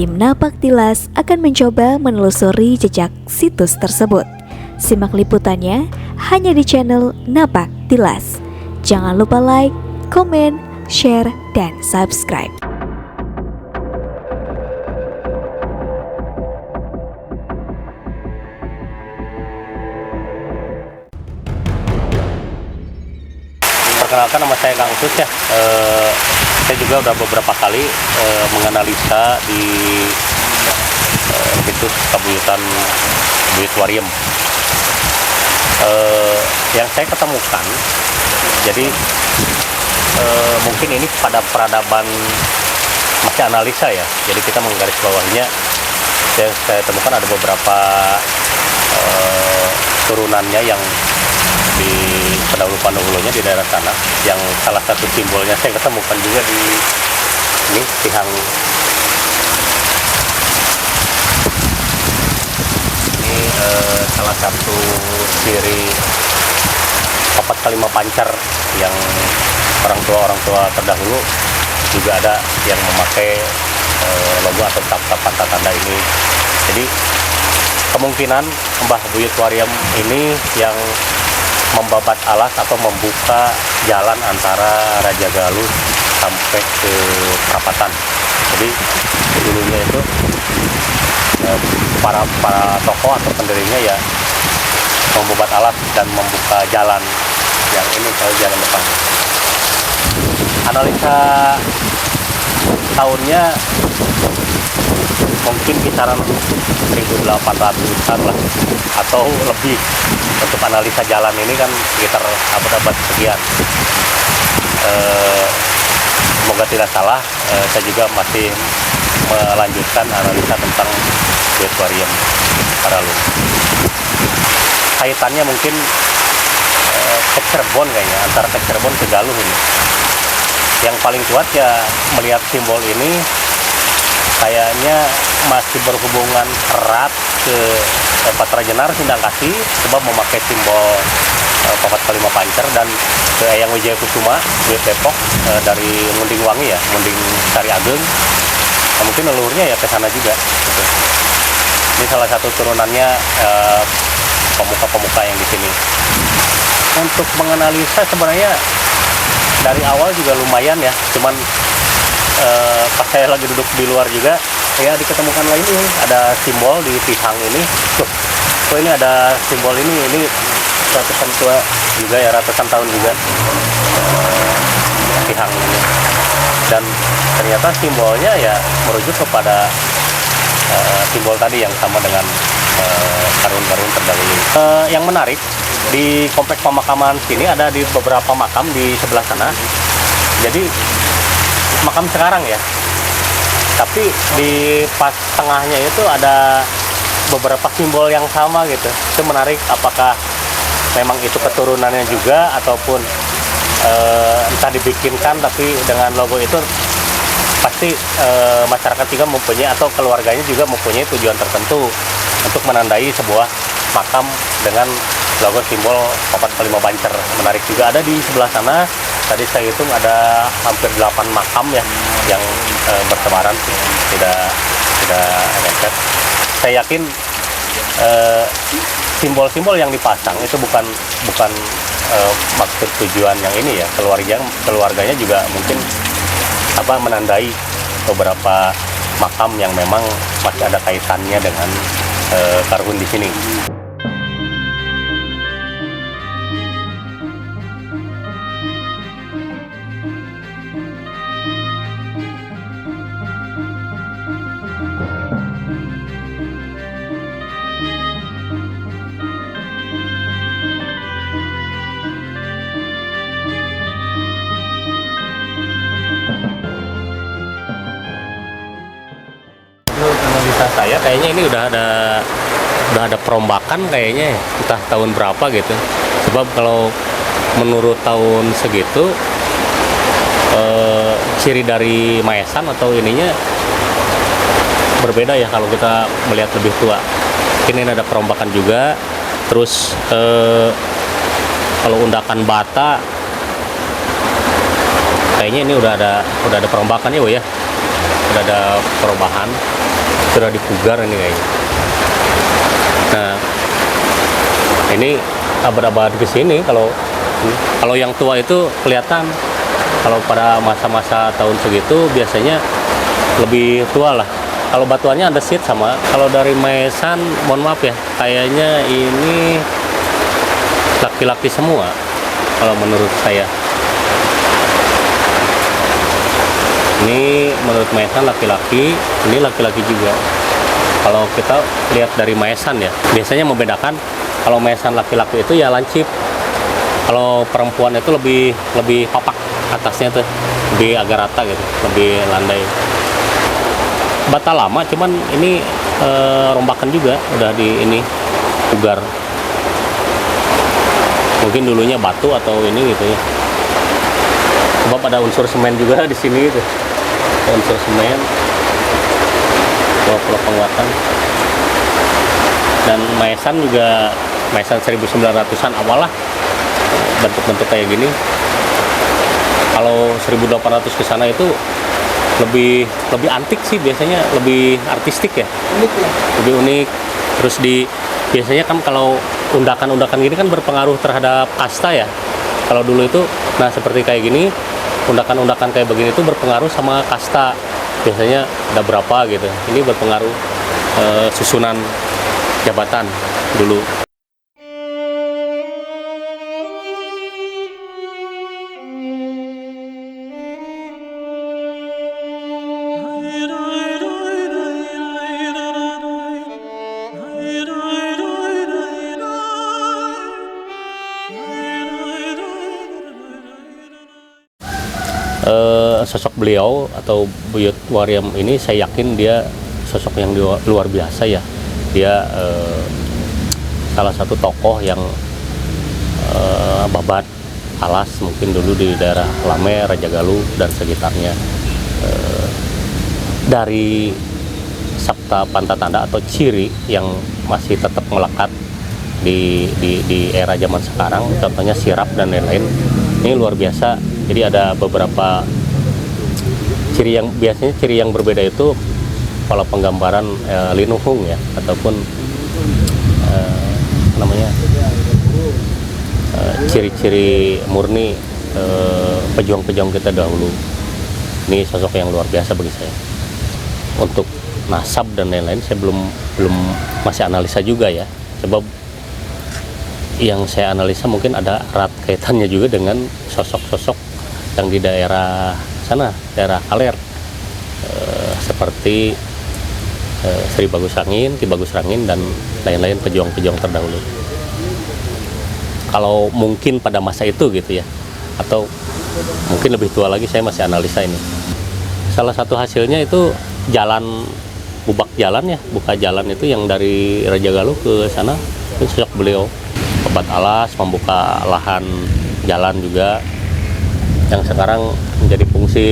Tim Napak Tilas akan mencoba menelusuri jejak situs tersebut. Simak liputannya hanya di channel Napak Tilas. Jangan lupa like, komen, share, dan subscribe. Perkenalkan, nama saya Kang Sus ya. Saya juga udah beberapa kali menganalisa di situs Kabuyutan Buyutwarium. Yang saya ketemukan, jadi mungkin ini pada peradaban masih analisa ya. Jadi kita menggarisbawahinya, yang saya temukan ada beberapa turunannya yang di pendahulu-pendahulunya di daerah sana, yang salah satu simbolnya saya ketemukan juga di ini Tihang. Ini salah satu ciri papat kalima pancar yang orang tua terdahulu juga ada yang memakai logo atau tanda ini. Jadi kemungkinan Mbah Buyutwarium ini yang membabat alas atau membuka jalan antara Raja Galuh sampai ke perapatan. Jadi dulunya itu para tokoh atau pendirinya ya membabat alas dan membuka jalan yang ini, kalau jalan depan. Analisa tahunnya mungkin kisaran 1800-an lah atau lebih. Untuk analisa jalan ini kan sekitar abad-abad sekian. Semoga tidak salah, saya juga masih melanjutkan analisa tentang Buyutwarium Karalu. Kaitannya mungkin ke Cirebon kayaknya, antara ke Cirebon ke Galuh ini. Yang paling kuat ya melihat simbol ini kayaknya masih berhubungan erat ke Patra Jenar Sindangkasih, sebab memakai simbol papat kalima pancar, dan ke Eyang Wijaya Kusuma Buyut Depok dari Munding Wangi ya, Munding Sari Ageng. Nah, mungkin leluhurnya ya ke sana juga gitu. Ini salah satu turunannya pemuka-pemuka yang di sini. Untuk menganalisa sebenarnya dari awal juga lumayan ya, cuman pas saya lagi duduk di luar juga ya diketemukan lagi ini ada simbol di Tihang ini. Tuh, ini ada simbol ini ratusan tua juga ya, ratusan tahun juga Tihang ini. Dan ternyata simbolnya ya merujuk kepada simbol tadi yang sama dengan karun-karun terdahulu. Yang menarik di kompleks pemakaman sini ada di beberapa makam di sebelah sana. Jadi makam sekarang ya, tapi di pas tengahnya itu ada beberapa simbol yang sama gitu. Itu menarik, apakah memang itu keturunannya juga ataupun entah dibikinkan tapi dengan logo itu. Pasti masyarakat juga mempunyai, atau keluarganya juga mempunyai tujuan tertentu untuk menandai sebuah makam dengan logo simbol papat kalima pancar. Menarik juga ada di sebelah sana. Tadi saya hitung ada hampir 8 makam ya yang bertebaran, tidak lengket. Saya yakin simbol-simbol yang dipasang itu bukan maksud tujuan yang ini ya, keluarganya juga mungkin menandai beberapa makam yang memang masih ada kaitannya dengan karhun di sini. Analisa saya kayaknya ini udah ada perombakan kayaknya ya, entah tahun berapa gitu. Sebab kalau menurut tahun segitu ciri dari maesan atau ininya berbeda ya kalau kita melihat lebih tua. Ini ada perombakan juga. Terus kalau undakan bata kayaknya ini udah ada perombakan ya, ya. Udah ada perubahan. sudah dipugar ini kayaknya. Nah, ini abad-abad ke sini kalau yang tua itu kelihatan. Kalau pada masa-masa tahun segitu biasanya lebih tua lah. Kalau batuannya andesit sama. Kalau dari Maesan, mohon maaf ya, kayaknya ini laki-laki semua kalau menurut saya. Ini menurut Maesan laki-laki, ini laki-laki juga. Kalau kita lihat dari Maesan ya, biasanya membedakan kalau Maesan laki-laki itu ya lancip. Kalau perempuan itu lebih papak, atasnya tuh lebih agak rata gitu, lebih landai. Bata lama, cuman ini rombakan juga, udah di ini pugar. Mungkin dulunya batu atau ini gitu ya. Sebab ada unsur semen juga di sini gitu. Ada unsur semen, pulau penguatan. Dan Maesan juga, Maesan 1900-an awal lah bentuk-bentuk kayak gini. Kalau 1800 ke sana itu lebih antik sih, biasanya lebih artistik ya. Unik ya. Lebih unik. Terus biasanya kan kalau undakan-undakan gini kan berpengaruh terhadap kasta ya. Kalau dulu itu, nah seperti kayak gini, undakan-undakan kayak begini itu berpengaruh sama kasta. Biasanya ada berapa gitu. Ini berpengaruh susunan jabatan dulu. Sosok beliau atau Buyut Waryam ini saya yakin dia sosok yang luar biasa ya. Dia salah satu tokoh yang babat alas mungkin dulu di daerah Lame, Rajagaluh dan sekitarnya. Dari sabta pantatanda atau ciri yang masih tetap melekat di era zaman sekarang, contohnya sirap dan lain-lain, ini luar biasa. Jadi ada beberapa ciri yang berbeda itu pola penggambaran linuhung ya, ataupun ciri-ciri murni pejuang-pejuang kita dahulu. Ini sosok yang luar biasa bagi saya. Untuk nasab dan lain-lain saya belum masih analisa juga ya, sebab yang saya analisa mungkin ada erat kaitannya juga dengan sosok-sosok yang di daerah sana, daerah Kaler, seperti Sri Bagus Rangin, Ki Bagus Rangin dan lain-lain pejuang-pejuang terdahulu. Kalau mungkin pada masa itu gitu ya, atau mungkin lebih tua lagi, saya masih analisa ini. Salah satu hasilnya itu jalan, buka jalan itu yang dari Rajagaluh ke sana, itu sosok beliau. Obat alas, membuka lahan jalan juga, yang sekarang menjadi fungsi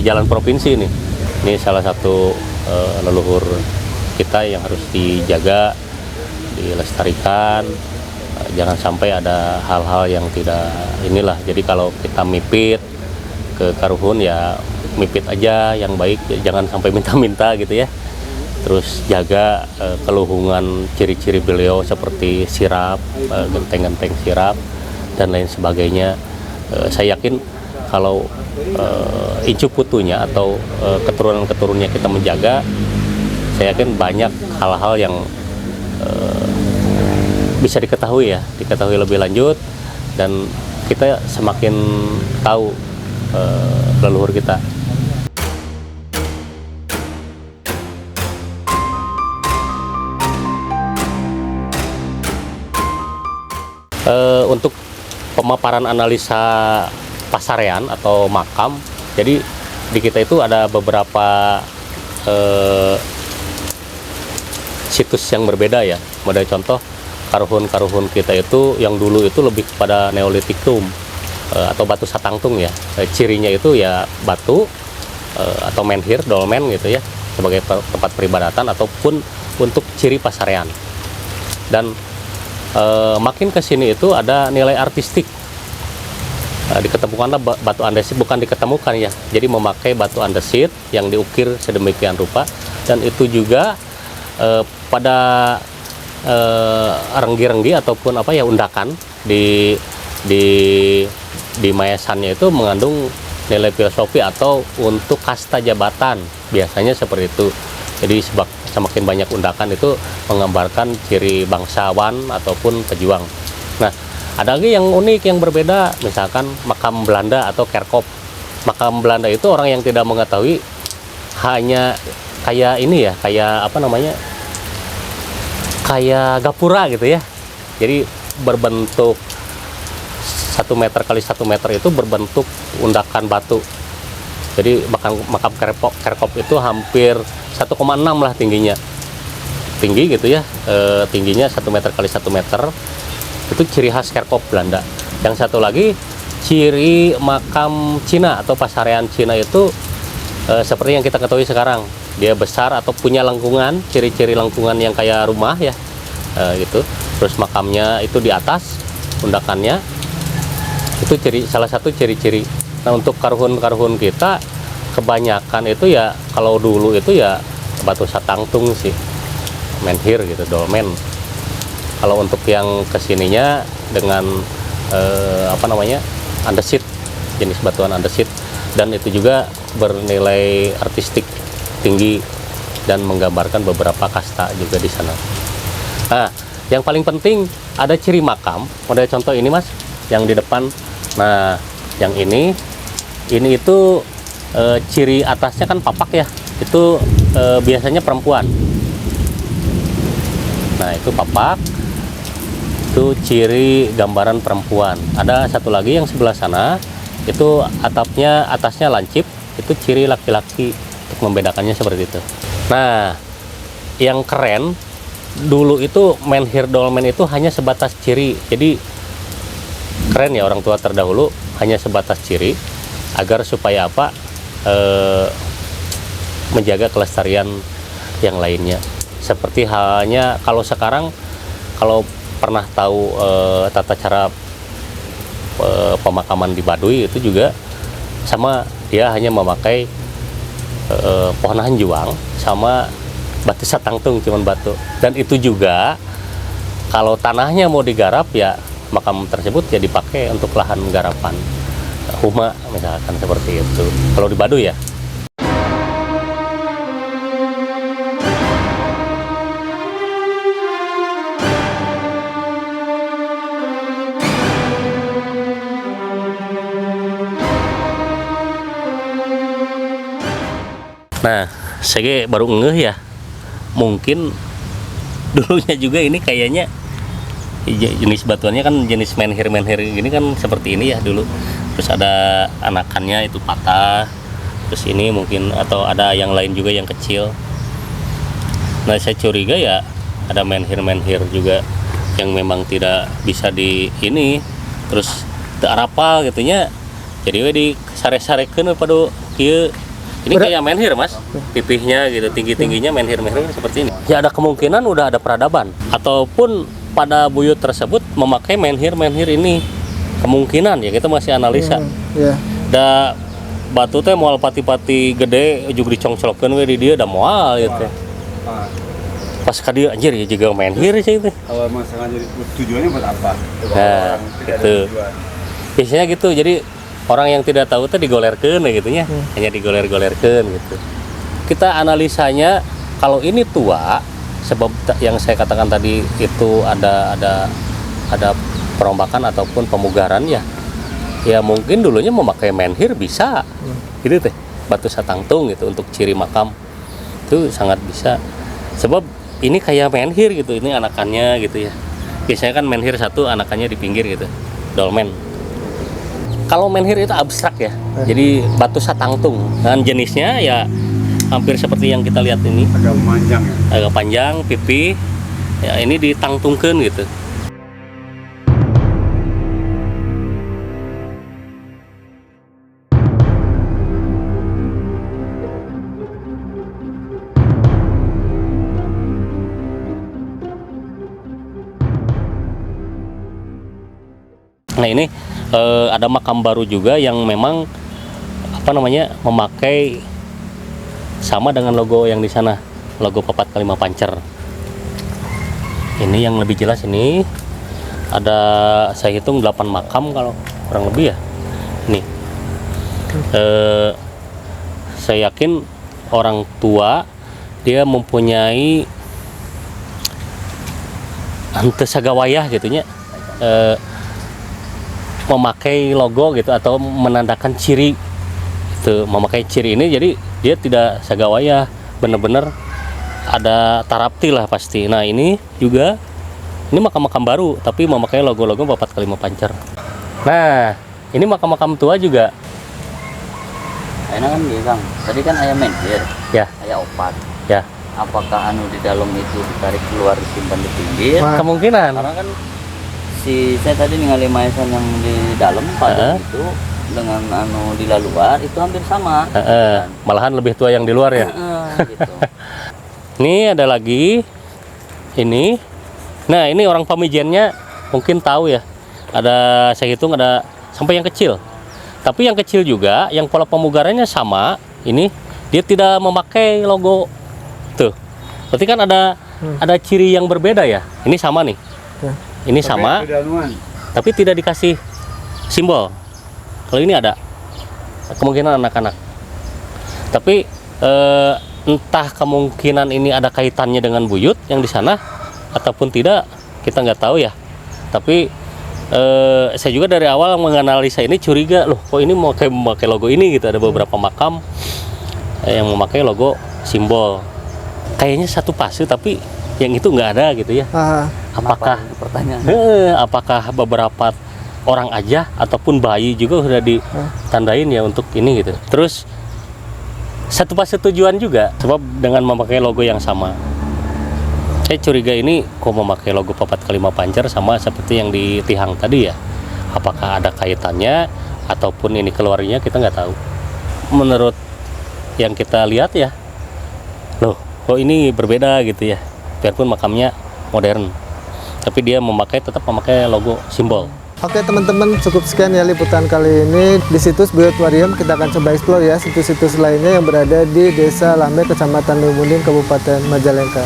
jalan provinsi nih. Ini salah satu leluhur kita yang harus dijaga, dilestarikan. Jangan sampai ada hal-hal yang tidak inilah. Jadi kalau kita mipit ke Karuhun ya mipit aja yang baik, jangan sampai minta-minta gitu ya. Terus jaga keluhungan ciri-ciri beliau seperti sirap, genteng-genteng sirap dan lain sebagainya. Saya yakin kalau incu putunya atau keturunan-keturunannya kita menjaga, saya yakin banyak hal-hal yang bisa diketahui lebih lanjut, dan kita semakin tahu leluhur kita. Untuk pemaparan analisa pasarean atau makam, jadi di kita itu ada beberapa situs yang berbeda ya. Model contoh karuhun kita itu yang dulu itu lebih kepada Neolitikum atau batu satangtung ya. Cirinya itu ya batu atau menhir, dolmen gitu ya, sebagai tempat peribadatan ataupun untuk ciri pasarean. Dan makin ke sini itu ada nilai artistik. Diketemukanlah batu andesit, bukan diketemukan ya, jadi memakai batu andesit yang diukir sedemikian rupa, dan itu juga pada renggi-renggi ataupun apa ya undakan di di di mayasannya itu mengandung nilai filosofi atau untuk kasta jabatan, biasanya seperti itu. Jadi semakin banyak undakan itu menggambarkan ciri bangsawan ataupun pejuang. Nah, ada lagi yang unik yang berbeda, misalkan makam Belanda atau kerkop. Makam Belanda itu orang yang tidak mengetahui hanya kayak ini ya, kayak apa namanya, kayak gapura gitu ya. Jadi berbentuk 1 meter kali 1 meter itu berbentuk undakan batu. Jadi makam kerkop itu hampir 1,6 lah tingginya, tinggi gitu ya, tingginya 1 meter kali 1 meter. Itu ciri khas kerkop Belanda. Yang satu lagi ciri makam Cina atau pasarean Cina itu seperti yang kita ketahui sekarang, dia besar atau punya lengkungan, ciri-ciri lengkungan yang kayak rumah ya, gitu. Terus makamnya itu di atas undakannya, itu salah satu ciri-ciri. Nah, untuk karuhun-karuhun kita kebanyakan itu ya, kalau dulu itu ya batu satangtung sih, menhir gitu, dolmen. Kalau untuk yang kesininya dengan apa namanya, andesit, jenis batuan andesit, dan itu juga bernilai artistik tinggi dan menggambarkan beberapa kasta juga di sana. Nah, yang paling penting ada ciri makam. Model contoh ini mas, yang di depan. Nah, yang ini itu ciri atasnya kan papak ya, itu biasanya perempuan. Nah, itu papak, itu ciri gambaran perempuan. Ada satu lagi yang sebelah sana, itu atasnya lancip, itu ciri laki-laki. Untuk membedakannya seperti itu. Nah, yang keren dulu itu menhir dolmen itu hanya sebatas ciri. Jadi keren ya, orang tua terdahulu hanya sebatas ciri agar supaya apa, menjaga kelestarian yang lainnya. Seperti halnya kalau sekarang, kalau pernah tahu tata cara pemakaman di Baduy, itu juga sama, dia hanya memakai pohon hanjuang sama batu satangtung, cuman batu. Dan itu juga kalau tanahnya mau digarap ya, makam tersebut ya dipakai untuk lahan garapan huma misalkan, seperti itu kalau di Baduy ya. Nah, saya baru ngeh ya, mungkin dulunya juga ini kayaknya jenis batuannya kan jenis menhir gini kan, seperti ini ya dulu. Terus ada anakannya itu patah, terus ini mungkin, atau ada yang lain juga yang kecil. Nah, saya curiga ya ada menhir juga yang memang tidak bisa di ini, terus teu arapal gitunya, jadi di sare-sarekeun pada kieu. Ini kayak menhir mas, pipihnya gitu, tingginya menhir seperti ini. Ya ada kemungkinan udah ada peradaban, ataupun pada buyut tersebut memakai menhir ini, kemungkinan ya, kita masih analisa. Da batu teh moal pati-pati gede juga dicongcolokeun we di dieu da moal gitu. Pas ka dieu anjir ya juga menhir sih itu. Kalau masalah jadi tujuannya buat apa? Nah, gitu. Biasanya gitu. Jadi orang yang tidak tahu tuh digolerkeun gitu ya. Hanya digoler-golerkeun gitu. Kita analisanya kalau ini tua, sebab yang saya katakan tadi itu ada perombakan ataupun pemugaran ya. Ya mungkin dulunya memakai menhir bisa. Gitu teh. Batu satangtung gitu untuk ciri makam. Itu sangat bisa. Sebab ini kayak menhir gitu, ini anakannya gitu ya. Biasanya kan menhir satu, anakannya di pinggir gitu. Dolmen. Kalau menhir itu abstrak ya, jadi batu satangtung. Dan jenisnya ya hampir seperti yang kita lihat ini. Agak panjang ya? Agak panjang, pipi. Ya ini ditangtungkeun gitu. Nah ini ada makam baru juga yang memang apa namanya, memakai sama dengan logo yang di sana. logo Papat Kelima Pancer. Ini yang lebih jelas, ini ada, saya hitung 8 makam kalau kurang lebih ya. Nih, saya yakin orang tua dia mempunyai henteu sagawayah gitunya, memakai logo gitu atau menandakan ciri itu, memakai ciri ini, jadi dia tidak sagawayah, bener-bener ada tarapti lah pasti. Nah ini juga, ini makam-makam baru tapi memakai logo-logo Papat Kelima Pancer. Nah ini makam-makam tua juga. Enak kan dia Kang, tadi kan ayam mendir, Ya, ayam opat. ya. Apakah anu di dalam itu ditarik keluar disimpan di pinggir? Kemungkinan. Karena kan saya tadi ningali maesan yang di dalam pada itu dengan anu di luar itu hampir sama. Malahan lebih tua yang di luar ya. Gitu. Ini ada lagi, ini. Nah ini orang Pamijennya mungkin tahu ya. Ada, saya hitung ada sampai yang kecil. Tapi yang kecil juga, yang pola pemugarannya sama. Ini dia tidak memakai logo. Tuh, berarti kan ada ciri yang berbeda ya. Ini sama nih. Ini sama, tapi tidak dikasih simbol. Kalau ini ada, kemungkinan anak-anak. Tapi entah kemungkinan ini ada kaitannya dengan buyut yang di sana ataupun tidak, kita nggak tahu ya. Tapi saya juga dari awal menganalisa ini curiga, loh kok ini memakai logo ini gitu. Ada beberapa makam yang memakai logo simbol. Kayaknya satu fase tapi yang itu nggak ada gitu ya. Apakah pertanyaan? Apakah beberapa orang aja ataupun bayi juga sudah ditandain ya untuk ini gitu. Terus satu fase tujuan juga, sebab dengan memakai logo yang sama. Saya curiga ini kok memakai logo Papat Kelima Pancer sama seperti yang di Tihang tadi ya. Apakah ada kaitannya ataupun ini keluarnya, kita nggak tahu. Menurut yang kita lihat ya, loh kok ini berbeda gitu ya. Biarpun makamnya modern, tapi dia tetap memakai logo simbol. Oke teman-teman, cukup sekian ya liputan kali ini di situs Biotuarium. Kita akan coba explore ya situs-situs lainnya yang berada di Desa Lame, Kecamatan Lumunding, Kabupaten Majalengka.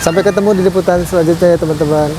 Sampai ketemu di liputan selanjutnya ya teman-teman.